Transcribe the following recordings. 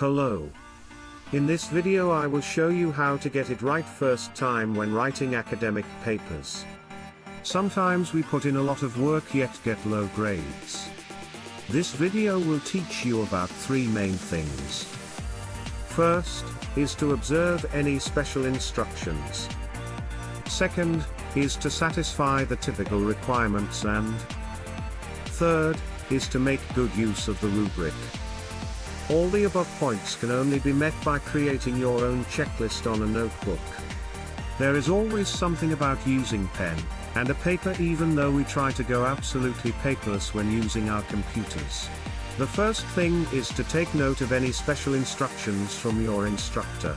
Hello. In this video I will show you how to get it right first time when writing academic papers. Sometimes we put in a lot of work yet get low grades. This video will teach you about three main things. First, is to observe any special instructions. Second, is to satisfy the typical requirements, and third, is to make good use of the rubric. All the above points can only be met by creating your own checklist on a notebook. There is always something about using pen and a paper, even though we try to go absolutely paperless when using our computers. The first thing is to take note of any special instructions from your instructor.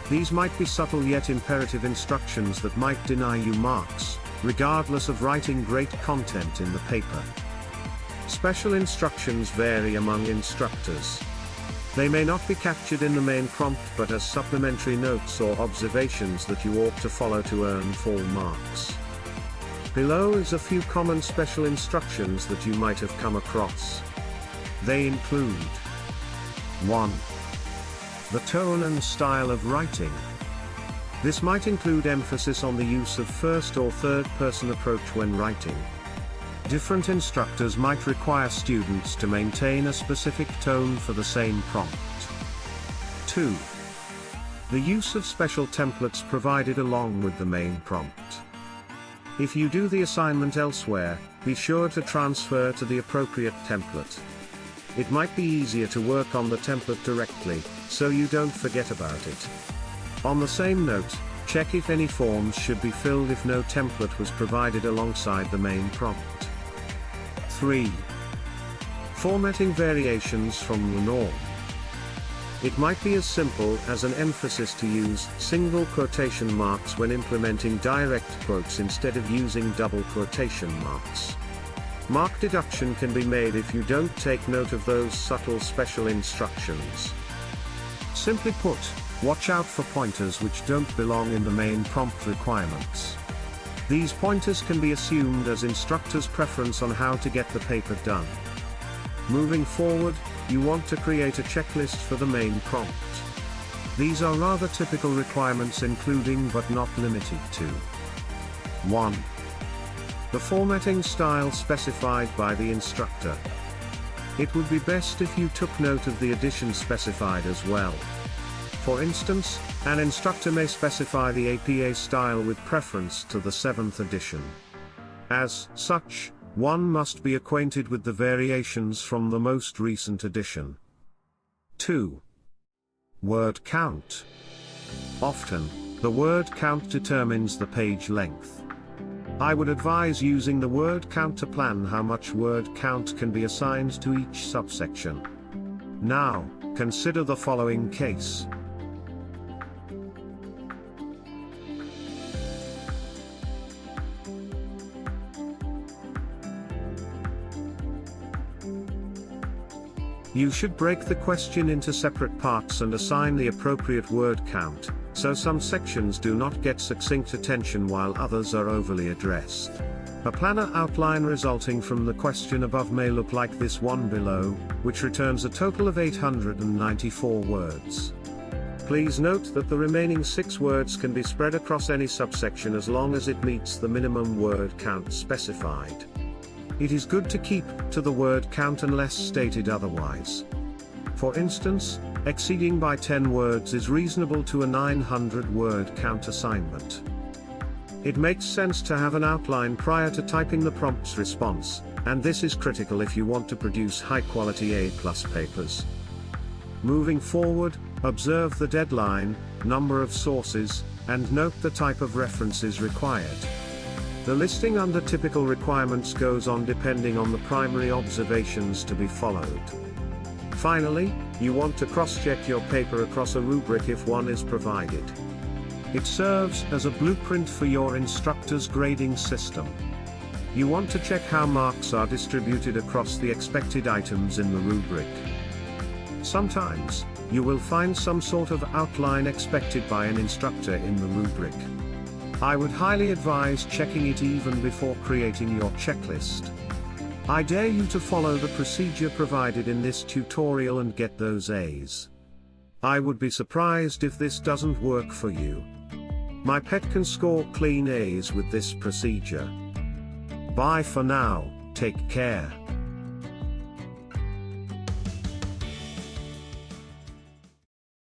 These might be subtle yet imperative instructions that might deny you marks, regardless of writing great content in the paper. Special instructions vary among instructors. They may not be captured in the main prompt but as supplementary notes or observations that you ought to follow to earn full marks. Below is a few common special instructions that you might have come across. They include 1. The tone and style of writing. This might include emphasis on the use of first or third person approach when writing. Different instructors might require students to maintain a specific tone for the same prompt. 2. The use of special templates provided along with the main prompt. If you do the assignment elsewhere, be sure to transfer to the appropriate template. It might be easier to work on the template directly, so you don't forget about it. On the same note, check if any forms should be filled if no template was provided alongside the main prompt. 3. Formatting variations from the norm. It might be as simple as an emphasis to use single quotation marks when implementing direct quotes instead of using double quotation marks. Mark deduction can be made if you don't take note of those subtle special instructions. Simply put, watch out for pointers which don't belong in the main prompt requirements. These pointers can be assumed as instructors' preference on how to get the paper done. Moving forward, you want to create a checklist for the main prompt. These are rather typical requirements, including but not limited to 1. The formatting style specified by the instructor. It would be best if you took note of the addition specified as well. For instance, an instructor may specify the APA style with preference to the 7th edition. As such, one must be acquainted with the variations from the most recent edition. 2. Word count. Often, the word count determines the page length. I would advise using the word count to plan how much word count can be assigned to each subsection. Now, consider the following case. You should break the question into separate parts and assign the appropriate word count, so some sections do not get succinct attention while others are overly addressed. A planner outline resulting from the question above may look like this one below, which returns a total of 894 words. Please note that the remaining 6 words can be spread across any subsection as long as it meets the minimum word count specified. It is good to keep to the word count unless stated otherwise. For instance, exceeding by 10 words is reasonable to a 900-word count assignment. It makes sense to have an outline prior to typing the prompt's response, and this is critical if you want to produce high-quality A+ papers. Moving forward, observe the deadline, number of sources, and note the type of references required. The listing under typical requirements goes on depending on the primary observations to be followed. Finally, you want to cross-check your paper across a rubric if one is provided. It serves as a blueprint for your instructor's grading system. You want to check how marks are distributed across the expected items in the rubric. Sometimes, you will find some sort of outline expected by an instructor in the rubric. I would highly advise checking it even before creating your checklist. I dare you to follow the procedure provided in this tutorial and get those A's. I would be surprised if this doesn't work for you. My pet can score clean A's with this procedure. Bye for now, take care.